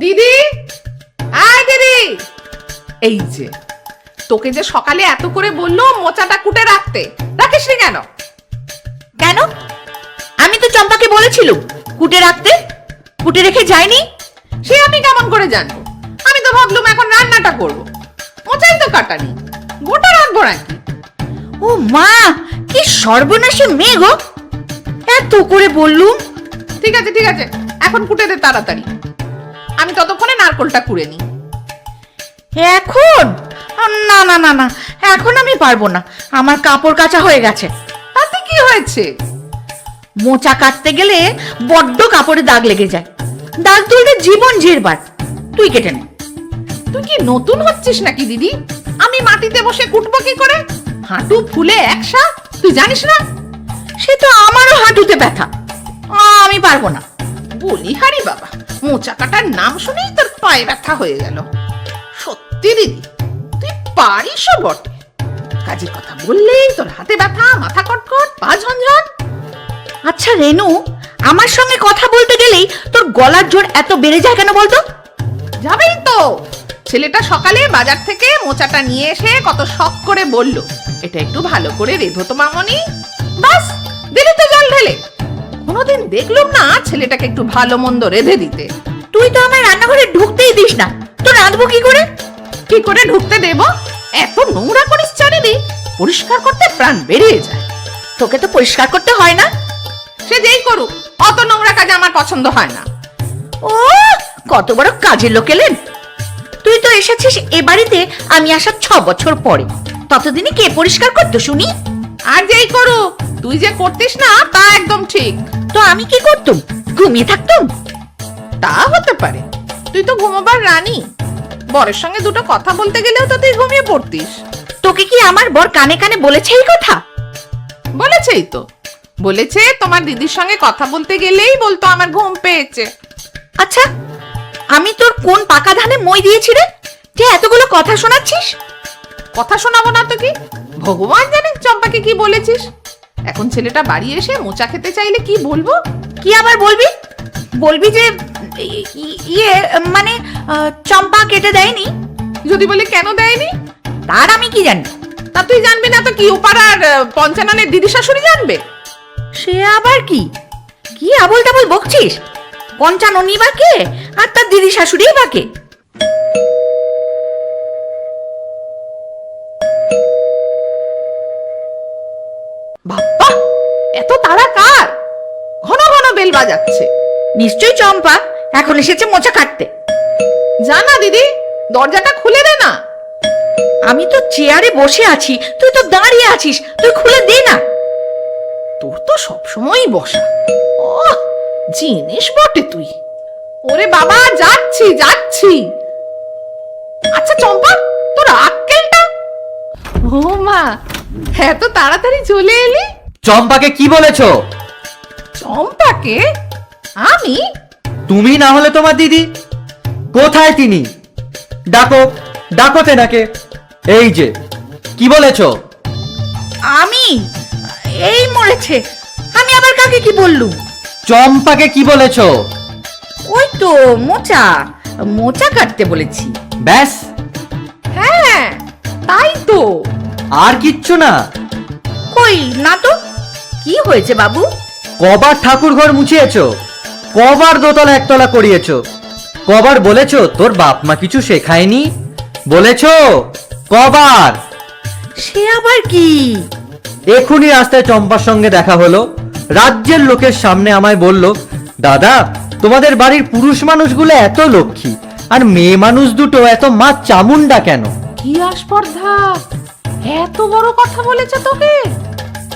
দিদি, আয় দিদি। এই যে তোকে যে সকালে এত করে বললো মোচাটা কুটে রাখতে, রাখিসনি কেন? কেন? আমি তো চম্পাকে বলেছিলাম কুটে রাখতে, কুটে রেখে যায়নি। সে আমি কেমন করে জানবো? আমি তো ভাবলুম এখন রান্নাটা করবো, মোচাই তো কাটানি, গোটা রাখবো নাকি? ও মা, কি সর্বনাশী মেয়ে গো! এত করে বললুম। ঠিক আছে ঠিক আছে, এখন কুটে দে তাড়াতাড়ি, আমি ততক্ষণে নারকোলটা কুড়ে নিই। এখন? না না না না, এখন আমি পারবো না, আমার কাপড় কাচা হয়ে গেছে। তাতে কি হয়েছে? মোচা কাটতে গেলে বড্ড কাপড়ে দাগ লেগে যায়, দাগ তুলতে জীবন জেরবার। তুই কেটে নে। তুই কি নতুন হচ্ছিস নাকি দিদি? আমি মাটিতে বসে কুটবো কি করে? হাঁটু ফুলে একসা, তুই জানিস না? সে তো আমারও হাঁটুতে ব্যথা, আমি পারবো না। বলি হারি বাবা, মোচা কাটার নাম শুনেই তোর পায়ে ব্যথা হয়ে গেল। সত্যি দিদি, তুই পারিসও বটে, কাজের কথা বললেই তোর হাতে ব্যথা, মাথা কটকট, পা ঝনঝন। আচ্ছা রেনু, আমার সঙ্গে কথা বলতে গেলেই তোর গলার জোর এত বেড়ে যায় কেন বলতো? যাবেই তো, ছেলেটা সকালে বাজার থেকে মোচাটা নিয়ে এসে কত শখ করে বলল, এটা একটু ভালো করে রেধো তো মামনি। বাস, দিলি তো জল ঢেলে। কোনোদিন দেখলুম না ছেলেটাকে একটু ভালো মন্দ রেধে দিতে। তুই তো আমার রান্নাঘরে ঢুকতেই দিস না, তো রাঁধবো কি করে? কি করে ঢুকতে দেব? এত নোংরা করিস চারিদিক, পরিষ্কার করতে প্রাণ বেরিয়ে যায়। তোকে তো পরিষ্কার করতে হয় না। সে যেই করুক, অত নোংরা কাজ আমার পছন্দ হয় না। ও, কত বড় কাজের লোক এলেন! তুই তো এসেছিস এ বাড়িতে আমি আসার 6 বছর পরে, ততদিনে কে পরিষ্কার করতো শুনি? আর যেই করুক, তুই যে করতিস না তা একদম ঠিক। তো আমি কি করতুম? ঘুমিয়ে থাকতুম? তা হতে পারে, তুই তো ঘুমাবার রানী, বরের সঙ্গে দুটো কথা বলতে গেলেও তো তুই ঘুমিয়ে পড়তিস। তোকে কি আমার বর কানে কানে বলেছে এই কথা? বলেছেই তো, বলেছে তোমার দিদির সঙ্গে কথা বলতে গেলেই বলতো আমার ঘুম পেয়েছে। আচ্ছা, আমি তোর কোন পাকা ধানে মই দিয়েছি রে, যে এতগুলো কথা শোনাচ্ছিস? কথা শোনাবো না তো কি? ভগবান জানে চম্পাকে কি বলেছিস। এখন ছেলেটা বাড়ি এসে মোচা খেতে চাইলে কি বলবো? কি আবার বলবি? বলবি যে ইয়ে মানে চম্পা কেটে দেয়নি। যদি বলে কেন দেয়নি? তার আমি কি জানি? তা তুই জানবি না তো কি ওপাড়ার পঞ্চাননের দিদি শাশুড়ি জানবে? সে আবার কি? কি আবল তাবল বকছিস? পঞ্চাননী বা কে, আর তার দিদি শাশুড়ি বা কে? বাবা, এত তাড়া কার? ঘন ঘন বেল বাজাচ্ছে। নিশ্চয়ই চম্পা এখন এসেছে মোচা কাটতে। জানা দিদি, দরজাটা খুলে দে না। আমি তো চেয়ারে বসে আছি, তুই তো দাঁড়িয়ে আছিস, তুই খুলে দে না। তোর তো সবসময়ই বসা। ও, জিনিস বটে তুই। ওরে বাবা, যাচ্ছি যাচ্ছি। আচ্ছা চম্পা, তোর আক্কেলটা। ও মা, এত তাড়াতাড়ি চলে এলি? চম্পাকে কি বলেছো? চম্পাকে? আমি? তুমি না হলে তোমার দিদি? কোথায় তিনি? ডাকো, ডাকো তেনাকে। এই যে, কি বলেছো? আমি? এই মরেছে, আমি আবার কাকে কি বললুম? চম্পাকে কি বলেছো? ওই তো মোচা, মোচা কাটতে বলেছি। ব্যাস? হ্যাঁ, তাই তো। আর কিচ্ছু না? কই না তো। কি হয়েছে বাবু? কবার ঠাকুর ঘর মুছিয়েছো? কবার দোতলা একতলা করিয়েছো? কবার বলেছো তোর বাপ মা কিছু শেখায়নি? বলেছো কবার? সে আবার কি? এখনই রাস্তায় চম্পার সঙ্গে দেখা হলো, রাজ্যের লোকের সামনে আমায় বলল, দাদা তোমাদের বাড়ির পুরুষ মানুষগুলো এত লক্ষ্মী, আর মেয়ে মানুষ দুটো এত মা চামুন্ডা কেন? কি আস্পর্ধা, এত বড় কথা বলেছে তোকে?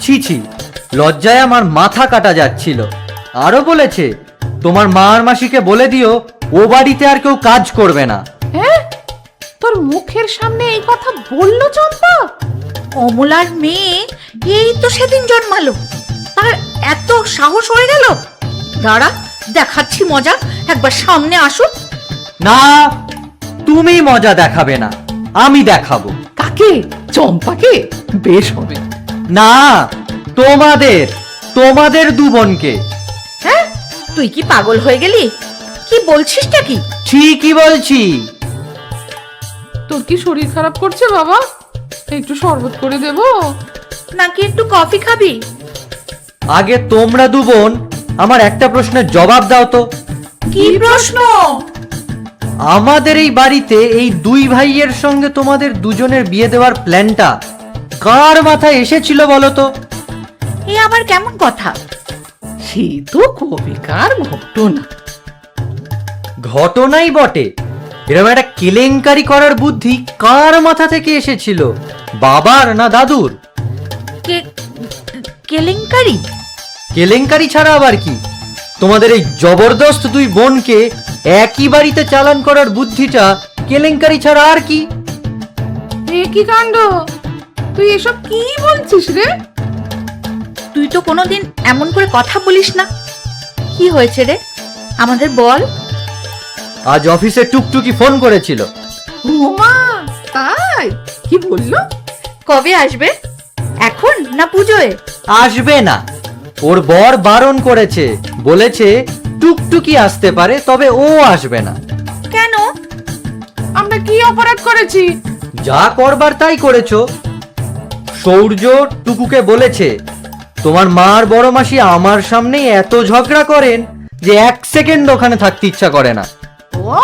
ছি ছি, লজ্জায় আমার মাথা কাটা যাচ্ছিল। আরো বলেছে, তোমার মা আর মাসিকে বলে দিও ও বাড়িতে আর কেউ কাজ করবে না। হ্যাঁ, তোর মুখের সামনে এই কথা বললো চম্পা? অমলার মেয়ে এই তো সেদিন জন্মালো, তার এত সাহস হয়ে গেল? দাঁড়া, দেখাচ্ছি মজা, একবার সামনে আসুক। না, তুমি মজা দেখাবে না, আমি দেখাবো। কাকে? চম্পাকে? বেশ হবে। না, তোমাদের, তোমাদের দু বোনকে। হ্যাঁ, তুই কি পাগল হয়ে গেলি? কি বলছিসটা কি? ঠিকই বলছি। তোর কি শরীর খারাপ করছে বাবা? একটু শরবত করে দেবো? নাকি একটু কফি খাবি? আগে তোমরা দু বোন আমার একটা প্রশ্নের জবাব দাও তো। কি প্রশ্ন? আমাদের এই বাড়িতে এই দুই ভাইয়ের সঙ্গে তোমাদের দুজনের বিয়ে দেওয়ার প্ল্যানটা কার মাথায় এসেছিল বলো তো? এ আবার কেমন কথা? সে তো কবিকার ঘটনা। ঘটনাই বটে, এরকম একটা কেলেঙ্কারি করার বুদ্ধি কার মাথা থেকে এসেছিল, বাবার না দাদুর? কেলেঙ্কারি? কেলেঙ্কারি ছাড়া আবার কি? তোমাদের এই জবরদস্ত দুই বোনকে একই বাড়িতে চালান করার বুদ্ধিটা কেলেঙ্কারি ছাড়া আর কি? এ কি কাণ্ড! তুই এসব কি বলছিস রে? তুই তো কোনোদিন এমন করে কথা বলিস না। কি হয়েছে রে, আমাদের বল। আজ অফিসে টুকটুকি ফোন করেছিল। ওমা, তাই? কি বললো? কবে আসবে? এখন না পুজোয়? আসবে না, ওর বর বারণ করেছে, বলেছে টুকটুকি আসতে পারে, তবে ও আসবে না। কেন? আমরা কি অপরাধ করেছি? যা করবার তাই করেছো। সৌর্য টুকুকে বলেছে তোমার মার বড় মাসি আমার সামনেই এত ঝগড়া করেন যে এক সেকেন্ড ওখানে থাকতে ইচ্ছা করে না। ও,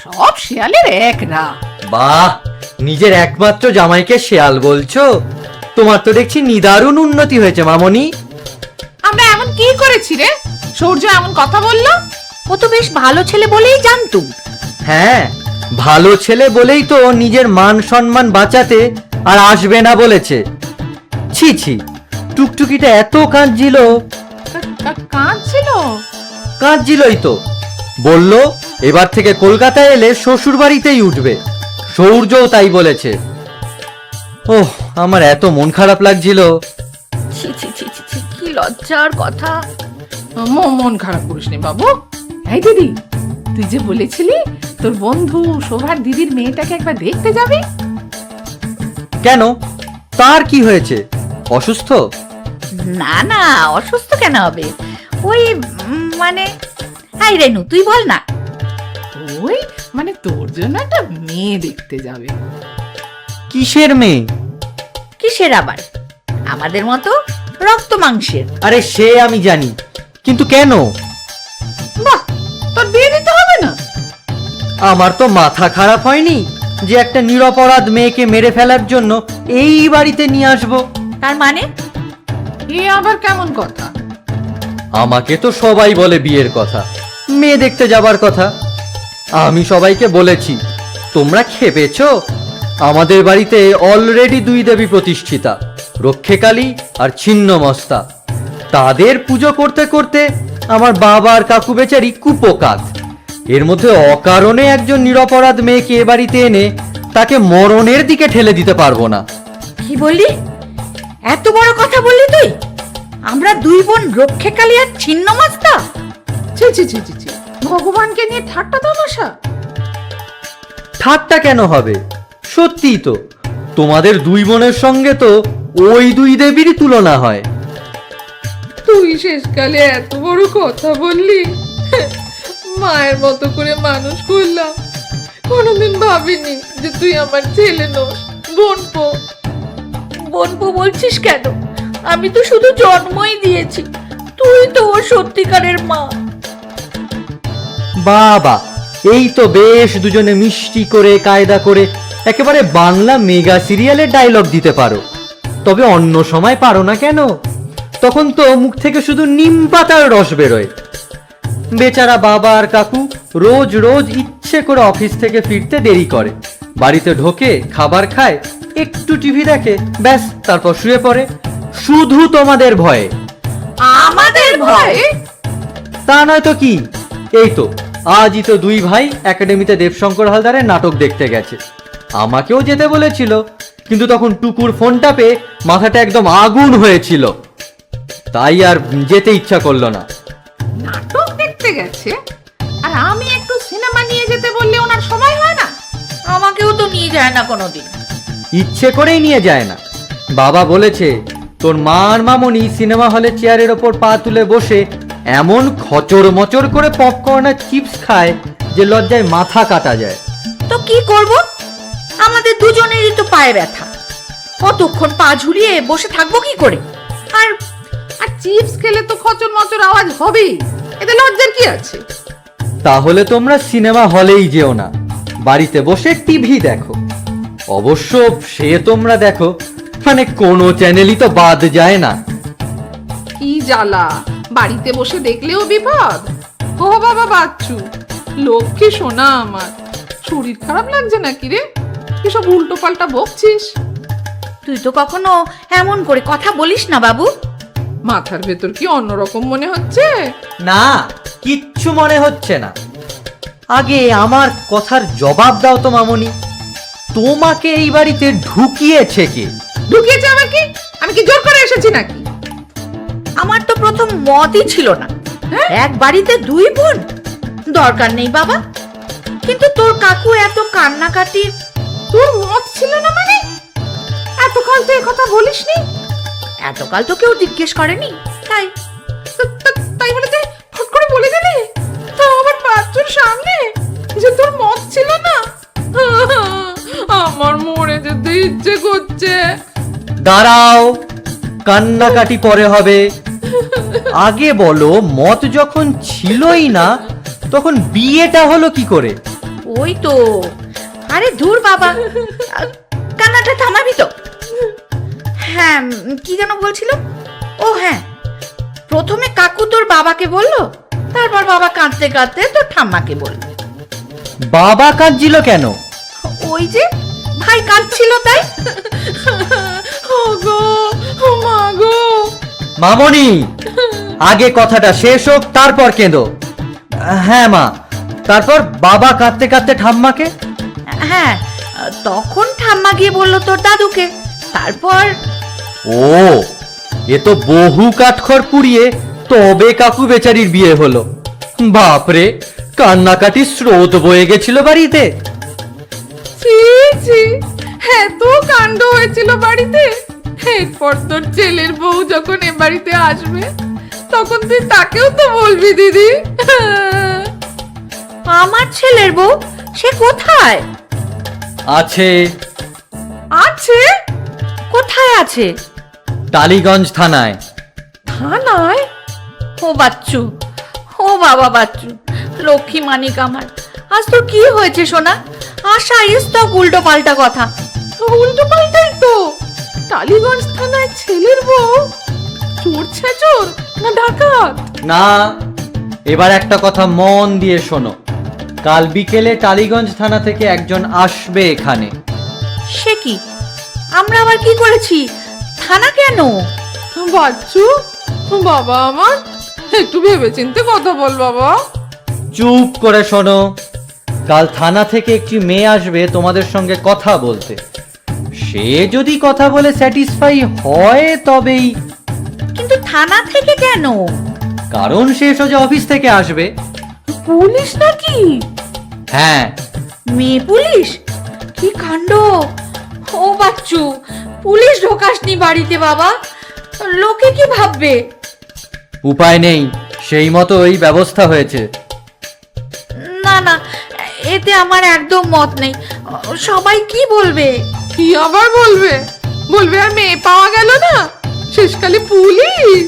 সব শিয়ালের এক রা। বাহ, নিজের একমাত্র জামাইকে শেয়াল বলছো? তোমার তো দেখছি নিদারুণ উন্নতি হয়েছে মামনি। আমরা এমন কি করেছি রে সূর্য এমন কথা বললো? ও তো বেশ ভালো ছেলে বলেই জানতুম। হ্যাঁ, ভালো ছেলে বলেই তো নিজের মান সম্মান বাঁচাতে আর আসবে না বলেছে। ছি ছি, টুকটুকিটা এত কাঁদছিল। কাঁদছিল? কাঁদছিলই তো। বলল এবার থেকে কলকাতায় এলে শ্বশুর বাড়িতেই উঠবে। সৌর্যও তাই বলেছে। ওহ, আমার এত মন খারাপ লাগছিল। ছি ছি ছি ছি ছি, কি লজ্জার কথা। মন খারাপ করিস নি বাবু। এই দিদি, তুই যে বলেছিলি তোর বন্ধু শোভার দিদির মেয়েটাকে একবার দেখতে যাবি। কেন, তার কি হয়েছে? অসুস্থ? না না, অসুস্থ কেন হবে? ওই মানে, হাই রেনু, তুই বল না। ওই মানে তোর জন্য একটা মেয়ে দেখতে যাবে। কিসের মেয়ে? কিসের আবার? আমাদের মতো রক্ত মাংসের। আরে সে আমি জানি, কিন্তু কেন? বাহ, তোর বিয়ে দিতে হবে না? আমার তো মাথা খারাপ হয়নি যে একটা নিরপরাধ মেয়েকে মেরে ফেলার জন্য এই বাড়িতে নিয়ে আসবো। তার মানে? এ আবার কেমন কথা? আমাকে তো সবাই বলে বিয়ের কথা, মেয়ে দেখতে যাবার কথা। আমি সবাইকে বলেছি, তোমরা খেপেছো? আমাদের বাড়িতে অলরেডি দুই দেবী প্রতিষ্ঠিতা, রক্ষেকালী আর ছিন্নমস্তা। তাদের পুজো করতে করতে আমার বাবা আর কাকু বেচারি কুপোকাত। এর মধ্যে অকারণে একজন নিরপরাধ মেয়েকে এ বাড়িতে এনে তাকে মরণের দিকে ঠেলে দিতে পারবো না। কি বললি? এত বড় কথা বললি তুই? আমরা দুই বোন রক্ষেকালী আর ছিন্নমস্তা? ছি ছি ছি ছি ছি, ভগবানকে নিয়ে ঠাট্টা তামাশা। ঠাট্টা কেন হবে? সত্যিই তো, তোমাদের দুই বোনের সঙ্গে তো ওই দুই দেবীরই তুলনা হয়। তুই শেষকালে এত বড় কথা বললি। মায়ের মতো করে মানুষ করলাম, কোনোদিন ভাবিনি যে তুই আমার ছেলে নোস, বোনপো। বোনপো বলছিস কেন? আমি তো শুধু জন্মই দিয়েছি, তুই তো ওর সত্যিকারের মা। বাবা, এই তো বেশ দুজনে মিষ্টি করে কায়দা করে একেবারে বাংলা মেগা সিরিয়ালের ডায়লগ দিতে পারো। তবে অন্য সময় পারো না কেন? তখন তো মুখ থেকে শুধু নিম পাতার রস বেরোয়। বেচারা বাবা আর কাকু রোজ রোজ ইচ্ছে করে অফিস থেকে ফিরতে দেরি করে, বাড়িতে ঢোকে, খাবার খায়, একটু টিভি দেখে, ব্যাস তারপর শুয়ে পড়ে, শুধু তোমাদের ভয়ে। আমাদের ভয়? তা নয় তো কি। এই তো আজই তো দুই ভাই একাডেমিতে দেবশঙ্কর হালদারের নাটক দেখতে গেছে। আমাকেও যেতে বলেছিল, কিন্তু তখন টুকুর ফোনটা পেয়ে মাথাটা একদম আগুন হয়েছিল, তাই আর যেতে ইচ্ছা করলো না। নাটক দেখতে গেছে, আর আমি একটু সিনেমা নিয়ে যেতে বললে ওনার সময় হয় না? আমাকেও তো নিয়ে যায় না কোনোদিন। ইচ্ছে করেই নিয়ে যায় না। বাবা বলেছে তোর মা আর মামনি সিনেমা হলে চেয়ারের ওপর পা তুলে বসে এমন খচর মচর করে পপকর্ন আর চিপস খায় যে লজ্জায় মাথা কাটা যায়। তো কি করব, আমাদের দুজনেরই তো পায়ে ব্যথা, কতক্ষণ পা ঝুলিয়ে বসে থাকবো কি করে? আর আর চিপস খেলে তো খচর মচর আওয়াজ হবেই, এতে লজ্জার কি আছে? তাহলে তোমরা সিনেমা হলেই যেও না, বাড়িতে বসে টিভি দেখো। অবশ্য সে তোমরা দেখো, মানে কোনো চ্যানেলই তো বাদ যায় না। কি জ্বালা, বাড়িতে বসে দেখলেও বিপদ। ও বাবা বাচ্চু, লক্ষ্মী সোনা আমার, শরীর খারাপ লাগছে নাকি রে? এসব উল্টো পাল্টা বকছিস। তুই তো কখনো এমন করে কথা বলিস না বাবু। মাথার ভেতর কি অন্যরকম মনে হচ্ছে? না, কিচ্ছু মনে হচ্ছে না। আগে আমার কথার জবাব দাও তো মামনি, তোমাকে এই বাড়িতে ঢুকিয়েছে কে? ঢুকিয়েছে আমার কি? আমি কি জোর করে এসেছি নাকি? আমার তো প্রথম মতই ছিল না, এক বাড়িতে দুই বোন, দরকার নেই বাবা। কিন্তু তোর কাকু এত কান্নাকাটি। তোর মত ছিল না মানে? এতকাল তো কথা বলিসনি। এতকাল তো কেউ জিজ্ঞেস করেনি, তাই তাই বলে তুই ফট করে বলে দিলি, তাও আবার বাচ্চুর সামনে, যে তোর মত ছিল না? আমার মরে যেতে ইচ্ছে করছে। দাঁড়াও, কান্নাকাটি পরে হবে। আগে বলো, মত যখন ছিলই না তখন বিয়েটা হলো কি করে? ওই তো। আরে ধুর বাবা, কান্নাটা থামাবি তো? হ্যাঁ, কি যেন বলছিল? ও হ্যাঁ, প্রথমে কাকু তোর বাবাকে বললো, তারপর বাবা কাঁদতে কাঁদতে তোর ঠাম্মাকে বলল। বাবা কাঁদছিল কেন? ওই যে ভাই কাঁদছিল তাই। ওগো, ও মা গো। মামনি, আগে কথাটা শেষ হোক তারপর কেঁদো। হ্যাঁ মা, তারপর বাবা কাঁদতে কাঁদতে ঠাম্মাকে? হ্যাঁ, তখন ঠাম্মা গিয়ে বললো তোর দাদুকে, তারপর। ও, এ তো বহু কাঠখড় পুড়িয়ে তবে কাকু বেচারির বিয়ে হলো। বাপরে, কান্নাকাটি স্রোত বয়ে গেছিল বাড়িতে। ছি ছি, এত কাণ্ড হয়েছিল বাড়িতে। এরপর তোর ছেলের বউ যখন এ বাড়িতে আসবে, তখন তুই তাকেও তো বলবি দিদি। আমার ছেলের বউ সে কোথায় আছে? আছে? কোথায় আছে? টালিগঞ্জ থানায়। থানায়? ও বাচ্চু, ও বাবা বাচ্চু, লক্ষ্মী মানিক আমার, আজ তোর কি হয়েছে সোনা? আশা তো উল্টো পাল্টা কথা। উল্টো পাল্টাই তো। টালিগঞ্জ থানায় ছেলের বউ চোর ছেচোর না ডাকাত? না, এবার একটা কথা মন দিয়ে শোনো। কাল বিকেলে টালিগঞ্জ থানা থেকে একজন আসবে এখানে। সে কি? আমরা আবার কি করেছি? থানা কেন? বাচ্চু, বাবা আমার, একটু ভেবেচিন্তে কথা বল বাবা। চুপ করে শোনো। কাল থানা থেকে একটি মেয়ে আসবে তোমাদের সঙ্গে কথা বলতে। সে যদি কথা বলে স্যাটিসফাই হয় তবেই। কিন্তু থানা থেকে কেন? কারণ সে সোজা অফিস থেকে আসবে। পুলিশ নাকি? হ্যাঁ। মেয়ে পুলিশ? কি কাণ্ড! ও বাচ্চু, পুলিশ ঢোকাসনি বাড়িতে বাবা, লোকে কি ভাববে? উপায় নেই, সেই মতো এই ব্যবস্থা হয়েছে। না না, এতে আমার একদম মত নেই। সবাই কি বলবে? কি আবার বলবে? বলবে আর মেয়ে পাওয়া গেল না, শেষকালে পুলিশ।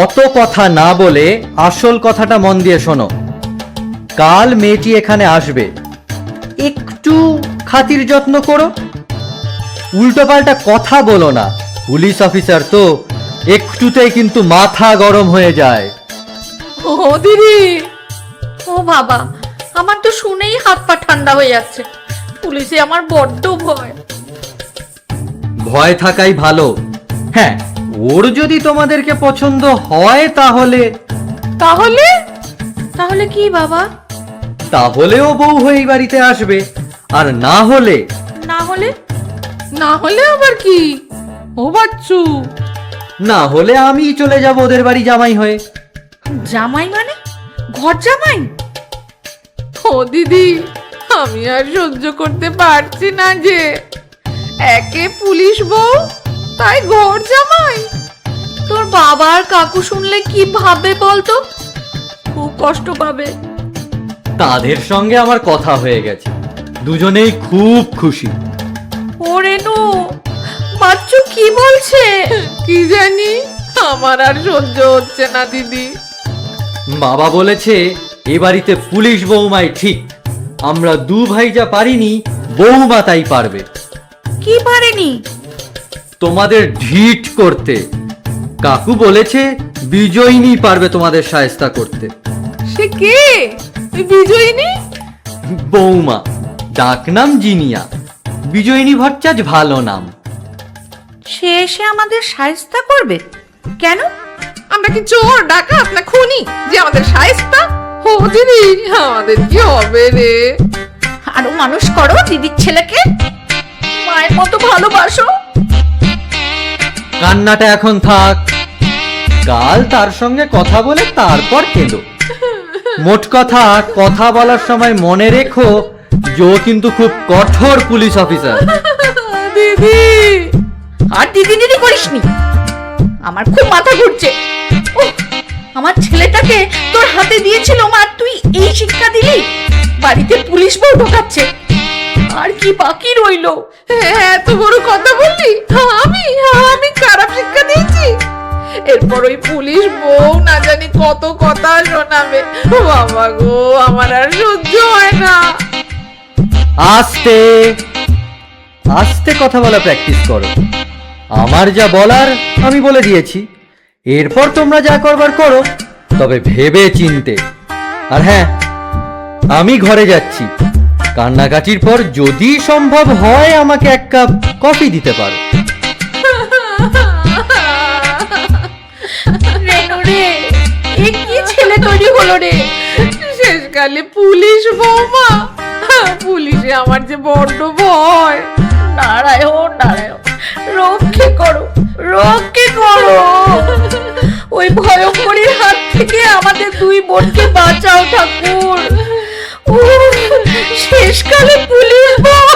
অত কথা না বলে আসল কথাটা মন দিয়ে শোনো। কাল মেয়েটি এখানে আসবে, একটু খাতির যত্ন করো। উল্টোপাল্টা কথা বলো না, পুলিশ অফিসার তো, একটুতেই কিন্তু মাথা গরম হয়ে যায়। ও দিদি, ও বাবা, আমার তো শুনেই হাত পা ঠান্ডা হয়ে যাচ্ছে। পুলিশে আমার বড্ড ভয়। ভয় থাকাই ভালো। হ্যাঁ, ওর যদি তোমাদেরকে পছন্দ হয় তাহলে। তাহলে? তাহলে কি বাবা? তাহলেও বউ হয়ে এই বাড়িতে আসবে, আর না হলে? না হলে? না হলে আবার কি? ও বাচ্চু, না হলে আমি চলে যাব ওদের বাড়ি জামাই হয়ে। জামাই মানে? ঘর জামাই? ও দিদি, আমি আর সহ্য করতে পারছি না যে একে পুলিশ বউ, তাই ঘর জামাই। তোর বাবা আর কাকু শুনলে কি ভাববে বলতো? খুব কষ্ট পাবে। তাদের সঙ্গে আমার কথা হয়ে গেছে, দুজনেই খুব খুশি। ওরে নো, বাচ্চু কি বলছে? কি জানি, আমার আর সহ্য হচ্ছে না দিদি। বাবা বলেছে এ বাড়িতে পুলিশ বৌমাই ঠিক, আমরা দু ভাই যা পারিনি বৌমা তাই পারবে। কি পারেনি? তোমাদের ঢিঠ করতে। কাকু বলেছে বিজয়িনী পারবে তোমাদের সায়স্তা করতে। সে কে বিজয়িনী? বৌমা, ডাকনাম জিনিয়া, বিজয়িনী ভট্টাচ ভালো নাম। সে এসে আমাদের সায়স্তা করবে? কেন? আমরা কি চোর ডাকাত না খুনি যে আমাদের শায়েস্তা? ও দিদি, আমাদের কি হবে রে? আরো মানুষ করো দিদির ছেলেকে, মায়ের মতো ভালোবাসো। কান্নাটা এখন থাক, কাল তার সঙ্গে কথা বলে তারপর কেঁদো। মোট কথা, কথা বলার সময় মনে রেখো জো কিন্তু খুব কঠোর পুলিশ অফিসার। দিদি, আর দিদি দিদি করিসনি, আমার খুব মাথা ঘুরছে। উফ, আমার ছেলেটাকে তোর হাতে দিয়েছিল মা, তুই এই শিক্ষা দিলি? বাড়িতে পুলিশ বউ ঢোকাচ্ছে, আর কি বাকি রইলো? এত বড় কথা বললি? আমি আমি খারাপ শিক্ষা দিয়েছি? এরপর ওই পুলিশ বউ না জানি কত কথা শোনাবে। বাবা গো, আমার আর সহ্য হয় না। আস্তে আস্তে কথা বলা প্র্যাকটিস করো। আমার যা বলার আমি বলে দিয়েছি, এরপর তোমরা যা করবার করো, তবে ভেবে চিনতে। আর হ্যাঁ, আমি ঘরে যাচ্ছি। কান্নাকাটির পর যদি সম্ভব হয় আমাকে এক কাপ কফি দিতে পারো। রেনু রে, এ কি ছেলে তৈরি হলো রে? শেষকালে পুলিশ বৌমা, পুলিশে আমার যে বড্ড ভয়। নারায়ণ নারায়ণ, রক্ষে করো, রক্ষে করো। ওই ভয়ঙ্করীর হাত থেকে আমাদের দুই বোনকে বাঁচাও ঠাকুর। শেষকালে পুলিশ বউ।